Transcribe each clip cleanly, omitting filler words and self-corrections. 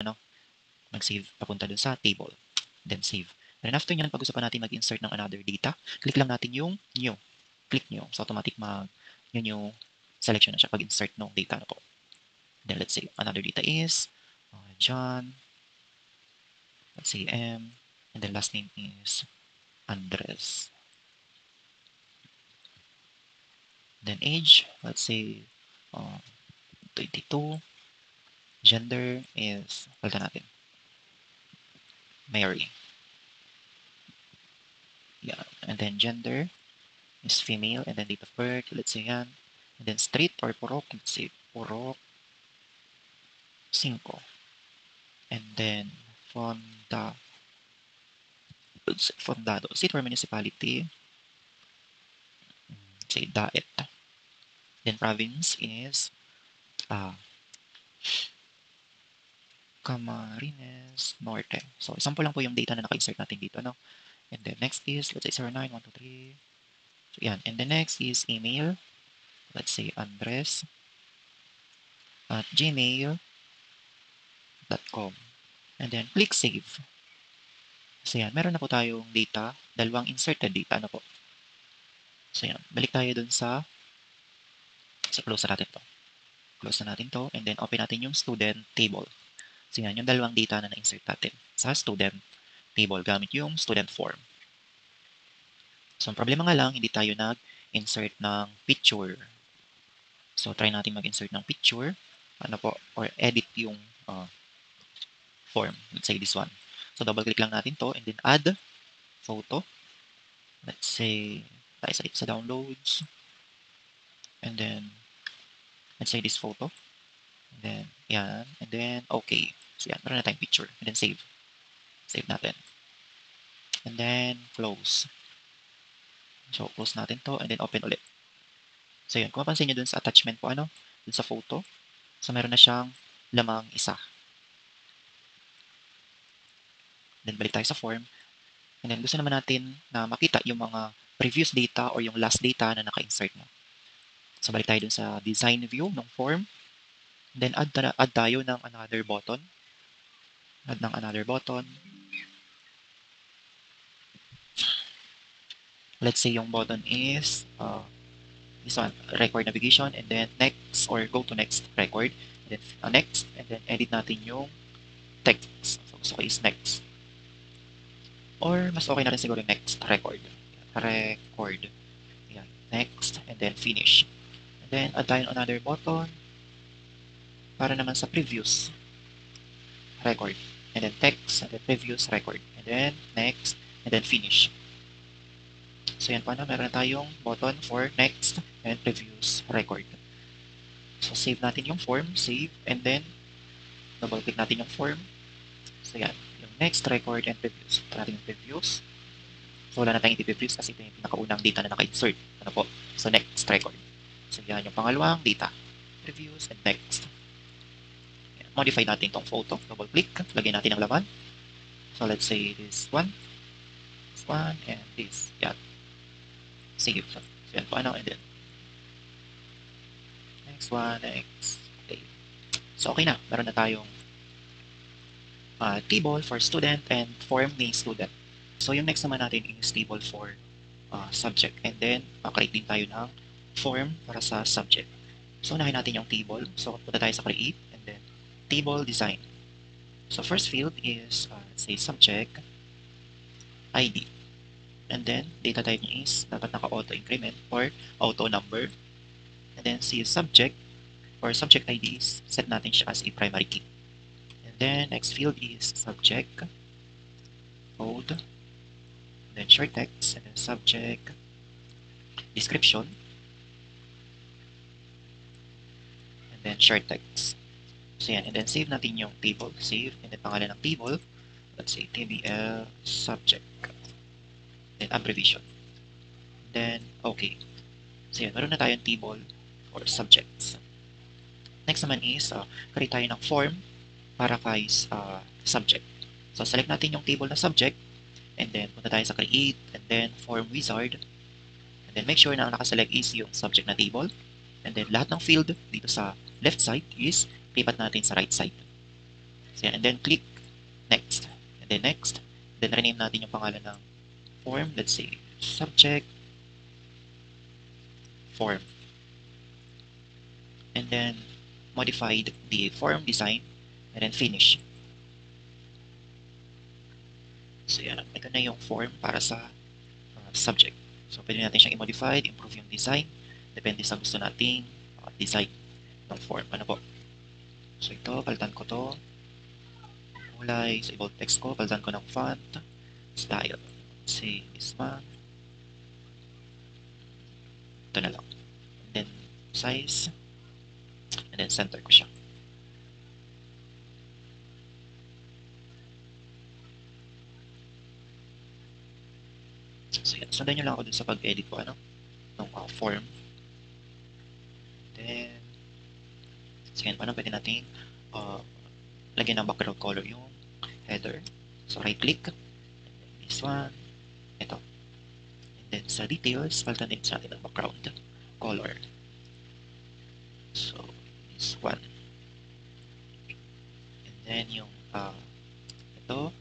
mag-save papunta dun sa table. Then save. And after nyan, pag-usapan natin mag-insert ng another data, click lang natin yung new. Click nyo. So automatic new selection na siya pag-insert ng data na po. Then let's say another data is John. Let's say M. And then last name is Andres. Then age, let's say 22. Gender is, palitan natin, Mary. Yeah. And then gender is female. And then date of birth, let's say yan. And then street or Purok, let's say Purok 5. And then Fondado, state or municipality, say Daet. Then province is Camarines Norte. So, sample lang po yung data na naka-insert natin dito, no? And then next is, let's say 09123. So, yan. And the next is email. Let's say Andres at gmail.com. And then click save. So, yan. Meron na po tayong data. Dalawang inserted data na po. So, yan. Balik tayo dun sa close na natin to. Close na natin to. And then open natin yung student table. So, yan. Yung dalawang data na na-insert natin sa student table gamit yung student form. So, ang problema nga lang, hindi tayo nag-insert ng picture. So, try natin mag-insert ng picture. Or edit yung form. Let's say this one. So, double-click lang natin to and then add photo. Let's say, tayo sa downloads. And then, let's say this photo. And then, yan. And then, okay. So, yan. Meron na tayong picture. And then, save. Save natin. And then, close. So, close natin to and then open ulit. So, yun. Kung mapansin nyo dun sa attachment po, dun sa photo. So, meron na siyang lamang isa. Then, balik tayo sa form. And then, gusto naman natin na makita yung mga previous data or yung last data na naka-insert mo. So, balik tayo dun sa design view ng form. And then, add tayo ng another button. Add ng another button. Let's say yung button is this one, record navigation, and then next or go to next record. And then next, and then edit natin yung text. So, gusto ko is next. Or mas okay na rin siguro yung next record. Record. Yan. Next, and then finish. And then add tayo another button para naman sa previous record. And then text, and then previous record. And then next, and then finish. So yan, paano meron na tayong button for next and previous record. So save natin yung form, save, and then double click natin yung form. So yan, yung next record and previous. Ito natin yung previous. So wala na tayong i-previous kasi ito yung pinakaunang data na naka-insert. Ano po? So next record. So yan yung pangalawang data. Previous and next. Yan. Modify natin itong photo. Double click. Lagyan natin ang laman. So let's say this one, and this. Yan. Save. So yan po and then next one, next. Okay. So okay na. Meron na tayong table for student and form ni student. So yung next naman natin is table for subject. And then, create din tayo ng form para sa subject. So unahin natin yung table. So punta tayo sa create and then table design. So first field is, let's say subject ID. And then, data type niya is dapat naka-auto increment or auto number. And then, see subject or subject ID is set natin siya as a primary key. And then, next field is subject code. And then, short text. And then, subject description. And then, short text. So, yan. And then, save natin yung table. Save. And then, pangalan ng table. Let's say, TBL subject. Then, abbreviation. Then, okay. So, yan. Meron na tayong table for subjects. Next naman is, create tayo ng form para kay subject. So, select natin yung table na subject. And then, punta tayo sa create. And then, form wizard. And then, make sure na ang nakaselect is yung subject na table. And then, lahat ng field dito sa left side is lipat natin sa right side. So, yan. And then click next. And then next. Then rename natin yung pangalan ng form. Let's say subject form. And then modify the form design and then finish. So yan, ito na yung form para sa subject. So pwede natin siyang i-modify, improve yung design, depende sa gusto nating design ng form. Ano po? So ito, palitan ko to. Kulay, sa bold text ko, palitan ko ng font, style. Say this one. Ito na lang. And then size, and then center ko siya. So yan, sundan nyo lang ako dun sa pag-edit ko, ano, ng form. Then, sige, paano pwede natin lagyan ng background color yung header. So right click, this one, ito. And then sa details, palitan din sa atin ang background color. So this one. And then yung ito,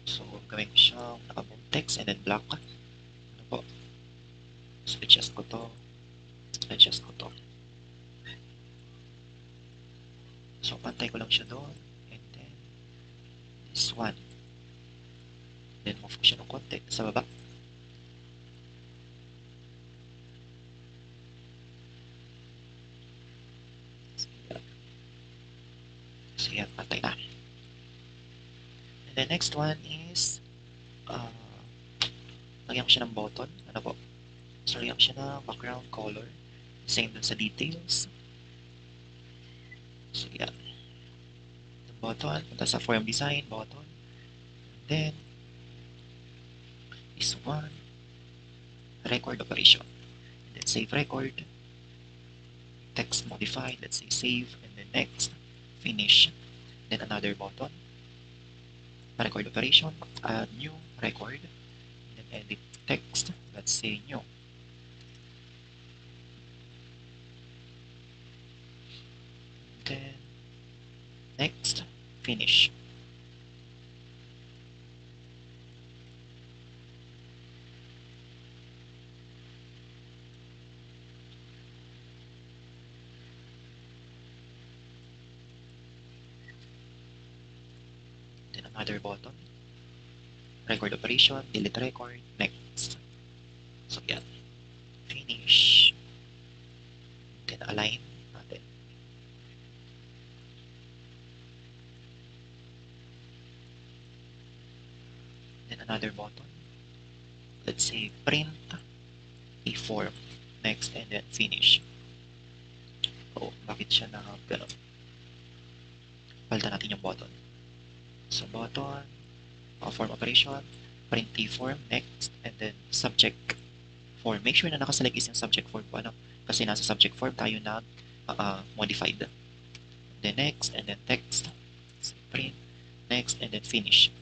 so gawin ko siyang naka-bold text and then black. Ano po? So adjust ko to. Adjust ko to. So pantay ko lang siya doon. And then this one. Then move ko siya ng konti sa baba. So yan, pantay na. And the next one is lagyan ko siya ng button. Ano po? So lagyan ko siya ng background color. Same dun sa details. So yan. The button, punta sa form design, button. And then this one, record operation. And then save record. Text modified, let's say save, and then next, finish. Then another button, record operation, add new record, and then edit text, let's say new. And then next, finish. Then another button, record operation, delete record, next. So yan, finish. Then align natin. Then another button, let's say print a form, next, and then finish. Oh, bakit siya na gano'n? Palitan natin yung button. So button, form operation, print a form, next, and then subject form. Make sure na nakaselect is yung subject form po, ano? Kasi nasa subject form tayo na modified. Then next, and then text, so print, next, and then finish.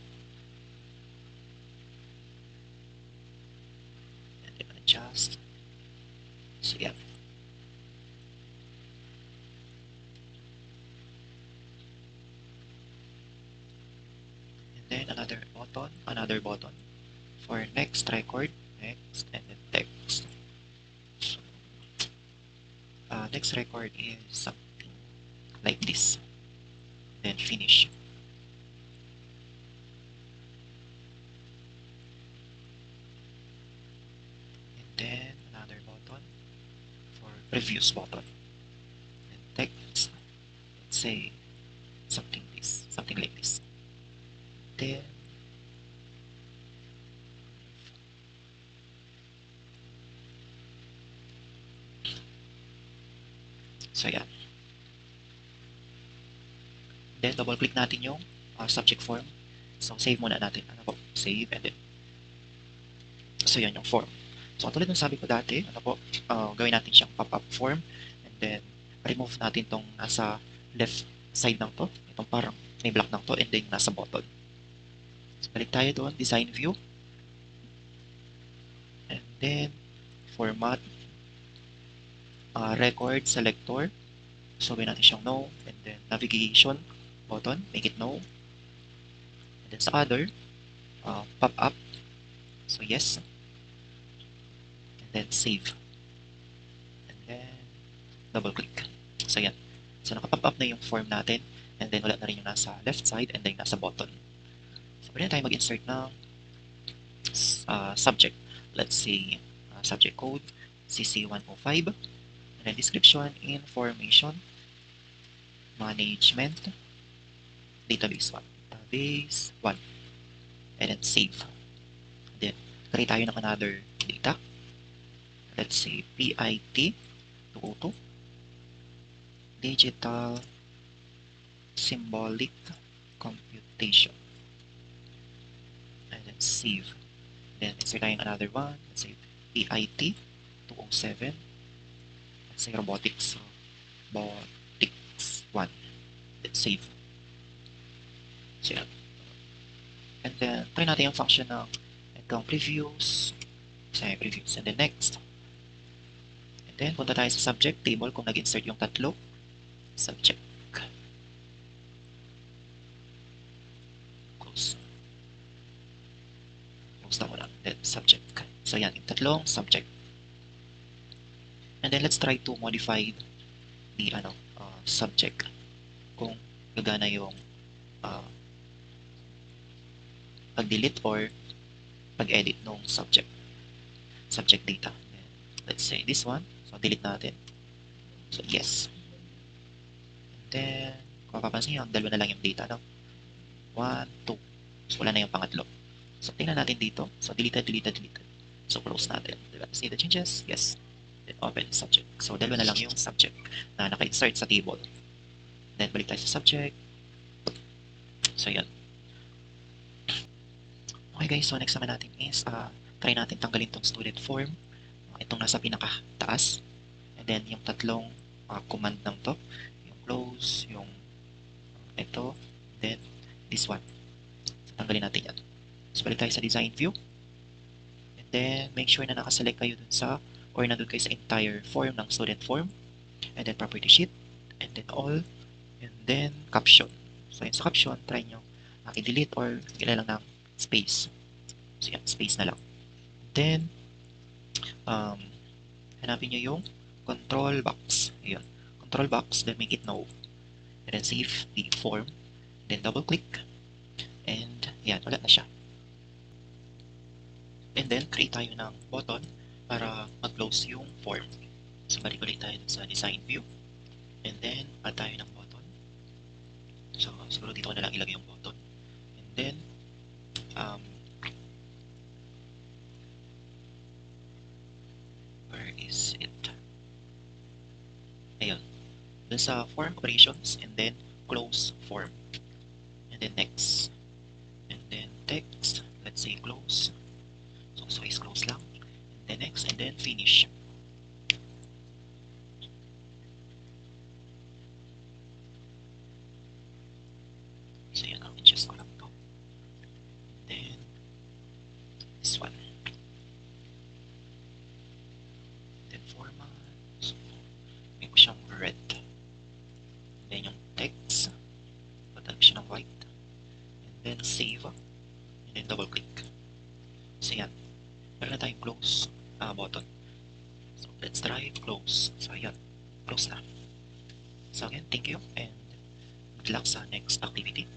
And then adjust. So yeah. And then another button for next record, next, and then text. So, next record is something like this. Then finish. And then another button for previous button. And text, let's say something like this. Then so yan. Then double click natin yung subject form. So save muna natin. Ano po? Save and then so yan yung form. So tulad ng sabi ko dati, ano po, gawin natin siyang pop-up form and then remove natin tong nasa left side ng to. Itong parang may block ng to and then nasa button. So balik tayo doon, design view. And then format record selector. So gawin natin siyang no and then navigation button, make it no. then sa other, pop up. So yes. And then save. And then double click. So yan. So nakapop up na yung form natin. And then wala na rin yung nasa left side and then nasa button. So pwede na tayo mag-insert ng subject. Let's say subject code CC105. And then description, information, management, database 1. Database 1. And then save. And then create tayo ng another data. Let's say PIT 202. Digital Symbolic Computation. And then save. Then insert tayo another one. Let's say PIT 207. Let's say robotics. Robotics 1. Then save. So yan. And then try natin yung function ng itong previews. Say previews. And then next. And then punta tayo sa subject table kung nag-insert yung tatlo. Subject. Close. Close na muna. Then subject. So yan, yung tatlong subject. And then let's try to modify the subject kung gagana yung pag-delete or pag-edit ng subject data. And let's say this one. So delete natin. So yes. And then kung mapapansin nyo, dalawa na lang yung data, no? 1, 2. So wala na yung pangatlo. So tingnan natin dito. So deleted. So close natin. Diba? See the changes? Yes. Then open subject. So dalawa na lang yung subject na naka-insert sa table. Then balik tayo sa subject. So yan. Okay guys, so next naman natin is try natin tanggalin tong student form. Itong nasa pinaka-taas. And then yung tatlong command ng to. Yung close, yung ito, then this one. So tanggalin natin yan. So balik tayo sa design view. And then make sure na nakaselect kayo dun sa or nandun kayo sa entire form ng student form. And then property sheet. And then all. And then caption. So yun sa caption, try nyo i-delete or gila lang ng space. So yan, space na lang. Then, hanapin nyo yung control box. Ayun. Control box, then make it no. And then save the form. Then double click. And yan, wala na siya. And then, create tayo ng button para mag-close yung form. So, balik ulit tayo sa design view. And then, add tayo ng button. So, siguro dito ko na lang ilagay yung button. And then, where is it? Ayun. Dun sa form operations, and then close form. And then next. And then text. Let's say close. So is close lang. And then next, and then finish. So yan, I'll adjust ko lang to. And then this one. Then format. So, may ko siyang red. And then yung text. Patalap siya ng white. And then save. And then double click. So yan. Meron na tayong close button. So let's try close. So yan. Close na. So again, thank you and good luck sa next activity.